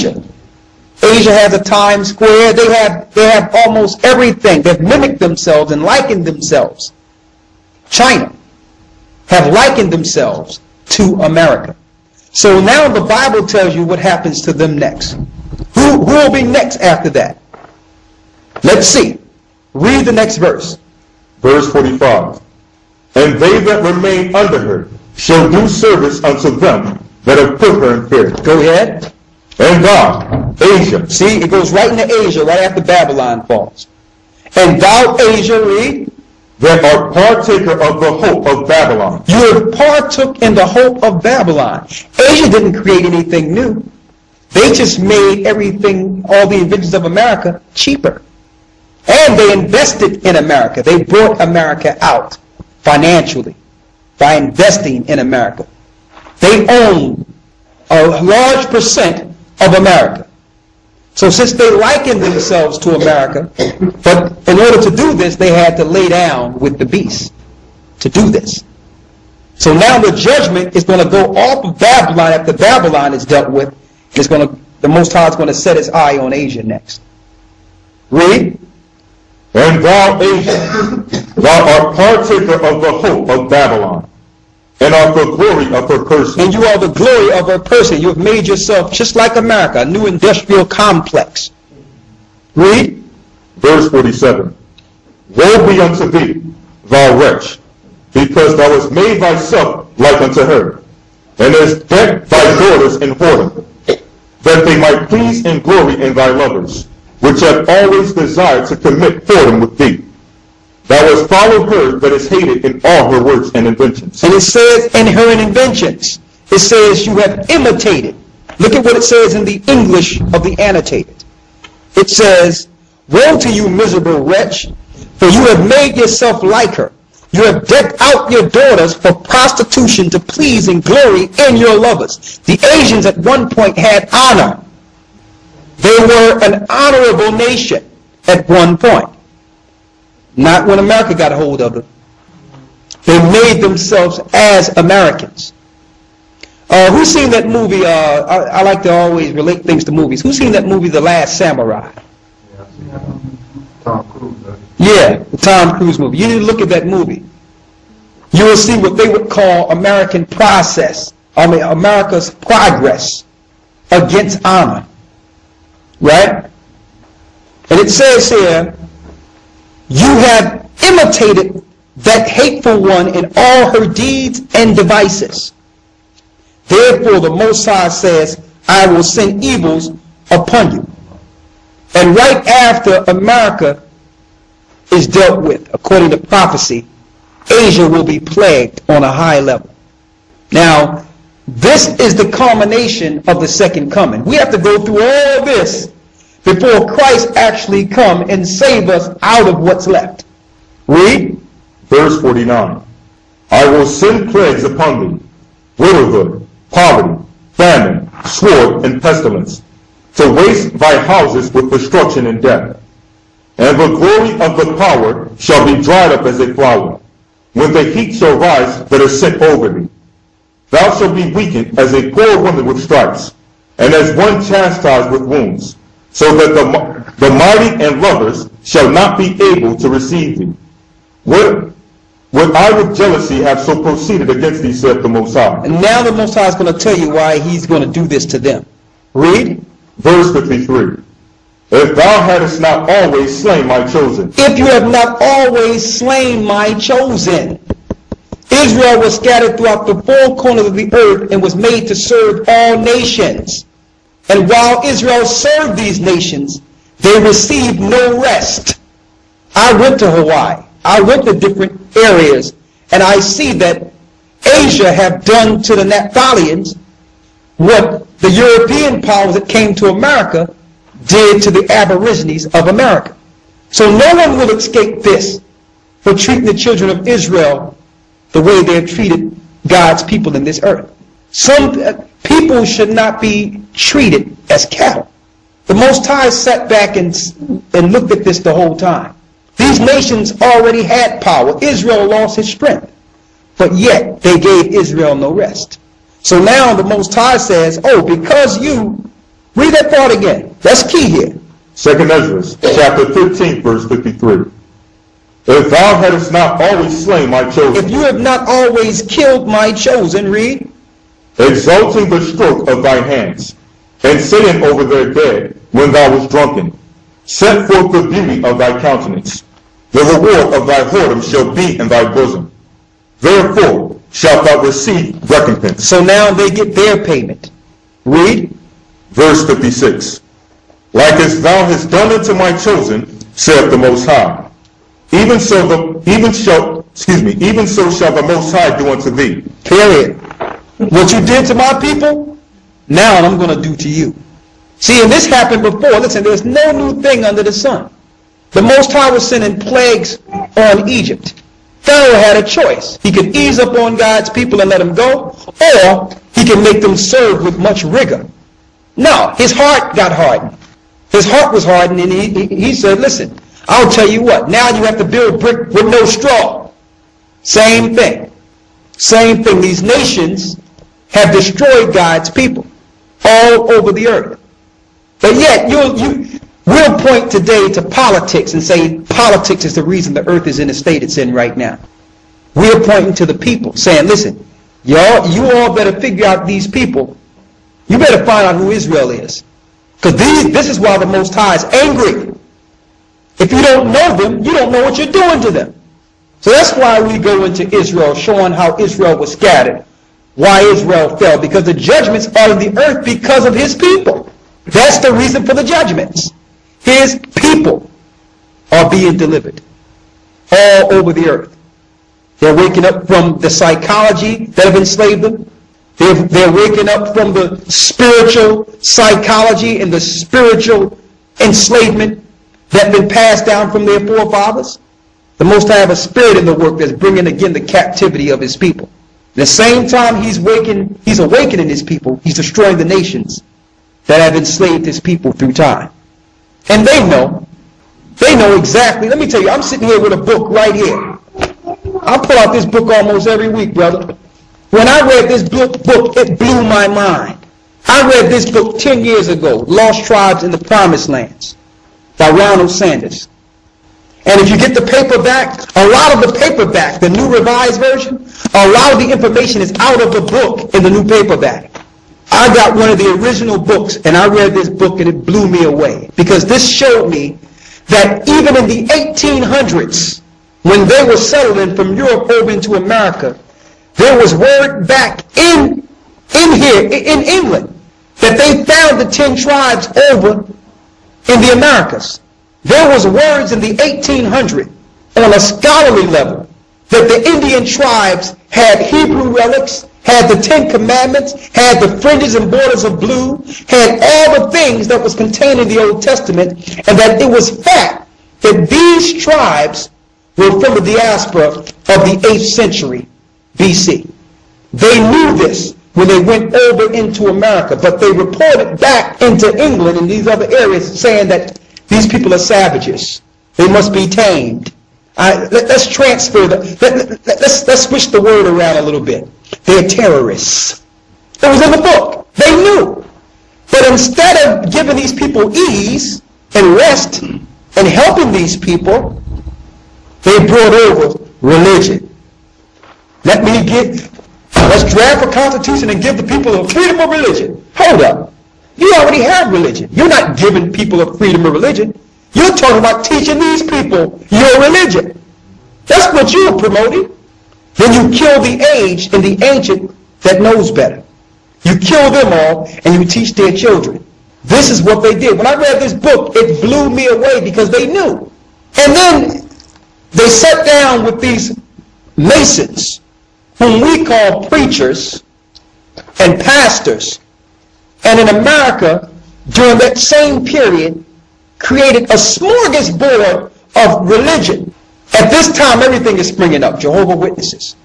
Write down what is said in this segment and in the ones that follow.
Asia. Asia has a Times Square. They have almost everything. They've mimicked themselves and likened themselves. China have likened themselves to America. So now the Bible tells you what happens to them next. Who will be next after that? Let's see. Read the next verse. Verse 45. And they that remain under her shall do service unto them that have put her in fear. Go ahead. And thou, Asia. See, it goes right into Asia, right after Babylon falls. And thou, Asia, read. That art partaker of the hope of Babylon. You have partook in the hope of Babylon. Asia didn't create anything new. They just made everything, all the inventions of America, cheaper. And they invested in America. They brought America out financially by investing in America. They own a large percent of America. So since they likened themselves to America, but in order to do this, they had to lay down with the beast to do this. So now the judgment is going to go off of Babylon after Babylon is dealt with. The Most High is going to set his eye on Asia next. Read. And thou, Asia, thou art partaker of the hope of Babylon, and art the glory of her person. And you are the glory of her person. You have made yourself just like America, a new industrial complex. Read. Verse 47. Woe be unto thee, thou wretch, because thou hast made thyself like unto her, and hast decked thy daughters in whoredom, that they might please and glory in thy lovers, which have always desired to commit whoredom with thee. Thou hast followed her that is hated in all her works and inventions. And it says in her inventions, it says you have imitated. Look at what it says in the English of the annotated. It says, woe to you, miserable wretch, for you have made yourself like her. You have decked out your daughters for prostitution to please and glory in your lovers. The Asians at one point had honor. They were an honorable nation at one point. Not when America got a hold of them. They made themselves as Americans. Who's seen that movie? I like to always relate things to movies. Who's seen that movie, The Last Samurai? Tom Cruise. Yeah, the Tom Cruise movie. You need to look at that movie. You will see what they would call American process. America's progress against honor. Right? And it says here, you have imitated that hateful one in all her deeds and devices. Therefore the Most High says, I will send evils upon you. And right after America is dealt with, according to prophecy, Asia will be plagued on a high level. Now, this is the culmination of the second coming. We have to go through all this before Christ actually come and save us out of what's left. Read. Verse 49. I will send plagues upon thee, widowhood, poverty, famine, sword, and pestilence, to waste thy houses with destruction and death. And the glory of the power shall be dried up as a flower, when the heat shall rise that is sent over thee. Thou shalt be weakened as a poor woman with stripes, and as one chastised with wounds, so that the mighty and lovers shall not be able to receive thee. Would I with jealousy have so proceeded against thee, saith the Most High. And now the Most High is going to tell you why he's going to do this to them. Read. Verse 53. If thou hadst not always slain my chosen. If you have not always slain my chosen. Israel was scattered throughout the four corners of the earth and was made to serve all nations. And while Israel served these nations, they received no rest. I went to Hawaii. I went to different areas, and I see that Asia have done to the Naphtalians what the European powers that came to America did to the Aborigines of America. So no one will escape this for treating the children of Israel the way they have treated God's people in this earth. Some people should not be treated as cattle. The Most High sat back and looked at this the whole time. These nations already had power. Israel lost his strength. But yet they gave Israel no rest. So now the Most High says, oh, because you Read that part again. That's key here. 2nd Ezra, chapter 15, verse 53. If thou hadst not always slain my chosen, If you have not always killed my chosen, read, exalting the stroke of thy hands, and saying over their dead when thou wast drunken, set forth the beauty of thy countenance. The reward of thy whoredom shall be in thy bosom. Therefore shalt thou receive recompense. so now they get their payment. Read, Verse 56. Like as thou hast done unto my chosen, saith the Most High, even so shall the Most High do unto thee. period. What you did to my people, now I'm going to do to you. See, and this happened before. Listen, there's no new thing under the sun. The Most High was sending plagues on Egypt. Pharaoh had a choice. He could ease up on God's people and let them go, or he could make them serve with much rigor. No, his heart got hardened. His heart was hardened, and he said, listen, I'll tell you what, now you have to build brick with no straw. Same thing. Same thing. These nations have destroyed God's people all over the earth. But yet, we'll point today to politics and say politics is the reason the earth is in the state it's in right now. We're pointing to the people, saying, listen, you all better figure out these people. You better find out who Israel is. Because this is why the Most High is angry. If you don't know them, you don't know what you're doing to them. So that's why we go into Israel, showing how Israel was scattered, why Israel fell, because the judgments are in the earth because of his people. That's the reason for the judgments. His people are being delivered all over the earth. They're waking up from the psychology that have enslaved them. They're waking up from the spiritual psychology and the spiritual enslavement that been passed down from their forefathers. The Most High have a spirit in the work that's bringing again the captivity of his people. At the same time he's awakening his people, he's destroying the nations that have enslaved his people through time. And they know exactly. Let me tell you, I'm sitting here with a book right here. I pull out this book almost every week, brother. When I read this book, it blew my mind. I read this book 10 years ago, Lost Tribes in the Promised Lands, by Ronald Sanders. And if you get the paperback, a lot of the paperback, the new revised version, a lot of the information is out of the book in the new paperback. I got one of the original books, and I read this book, and it blew me away. Because this showed me that even in the 1800s, when they were settling from Europe over into America, there was word back in England that they found the 10 tribes over in the Americas. There was words in the 1800s on a scholarly level that the Indian tribes had Hebrew relics, had the 10 Commandments, had the fringes and borders of blue, had all the things that was contained in the Old Testament, and that it was fact that these tribes were from the diaspora of the 8th century BC. They knew this when they went over into America, but they reported back into England and these other areas saying that these people are savages. They must be tamed. Let's transfer let's switch the word around a little bit. They're terrorists. It was in the book. They knew. But instead of giving these people ease and rest and helping these people, they brought over religion. Let's draft a constitution and give the people a freedom of religion. Hold up. You already have religion. You're not giving people a freedom of religion. You're talking about teaching these people your religion. That's what you're promoting. Then you kill the aged and the ancient that knows better. You kill them all and you teach their children. This is what they did. When I read this book, it blew me away because they knew. And then they sat down with these Masons, whom we call preachers and pastors, and in America, during that same period, created a smorgasbord of religion. At this time, everything is springing up. Jehovah's Witnesses,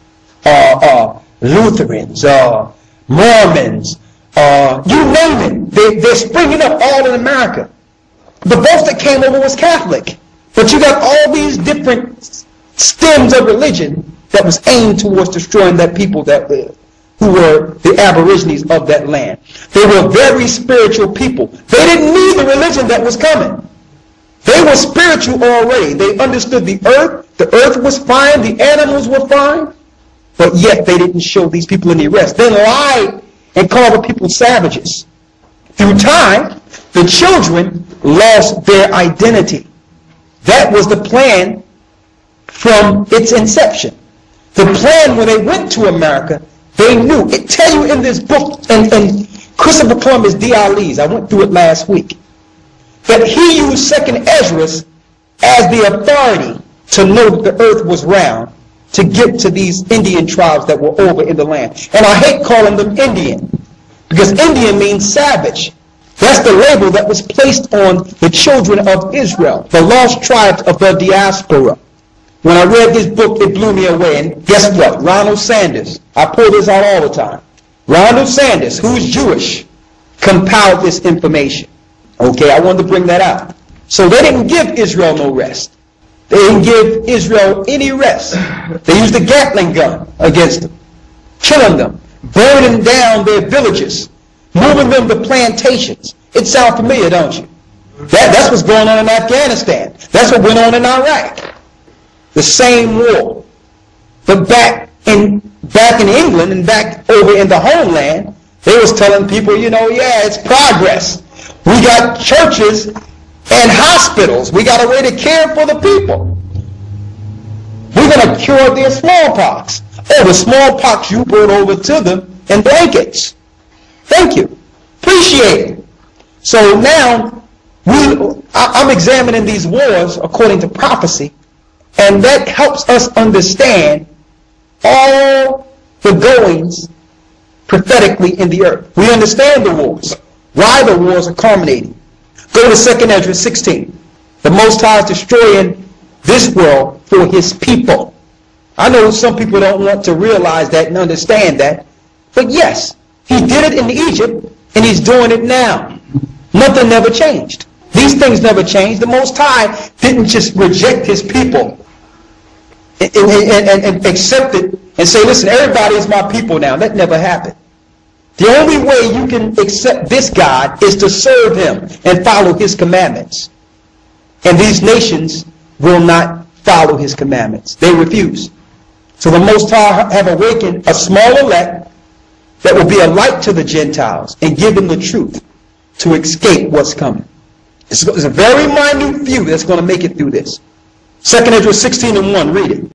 Lutherans, Mormons, you name it. They're springing up all in America. The boat that came over was Catholic. But you got all these different stems of religion that was aimed towards destroying that people that who were the aborigines of that land. They were very spiritual people. They didn't need the religion that was coming. They were spiritual already. They understood the earth. The earth was fine. The animals were fine. But yet they didn't show these people any rest. They lied and called the people savages. Through time, the children lost their identity. That was the plan from its inception. The plan when they went to America, they knew. It tell you in this book, and Christopher Columbus Dialis, I went through it last week, that he used 2nd Esdras as the authority to know that the earth was round, to get to these Indian tribes that were over in the land. And I hate calling them Indian, because Indian means savage. That's the label that was placed on the children of Israel, the lost tribes of the diaspora. When I read this book, it blew me away. And guess what? Ronald Sanders, I pull this out all the time. Ronald Sanders, who's Jewish, compiled this information. Okay, I wanted to bring that out. So they didn't give Israel no rest. They didn't give Israel any rest. They used a Gatling gun against them, killing them, burning down their villages, moving them to plantations. It sounds familiar, don't you? That's what's going on in Afghanistan. That's what went on in Iraq. The same war. But back in England and back over in the homeland, they was telling people, yeah, it's progress. We got churches and hospitals. We got a way to care for the people. We're going to cure their smallpox. Oh, the smallpox you brought over to them in blankets. Thank you. Appreciate it. So now, I'm examining these wars according to prophecy, and that helps us understand all the goings prophetically in the earth. We understand the wars, why the wars are culminating. Go to 2nd Esdras 16. The Most High is destroying this world for his people. I know some people don't want to realize that and understand that, but yes, he did it in Egypt, and he's doing it now. Nothing never changed. These things never changed. The Most High didn't just reject his people and accept it and say, listen, everybody is my people now. That never happened. The only way you can accept this God is to serve him and follow his commandments. And these nations will not follow his commandments. They refuse. So the Most High have awakened a small elect that will be a light to the Gentiles and give them the truth to escape what's coming. It's a very minute few that's going to make it through this. 2nd Esdras 16:1, read it.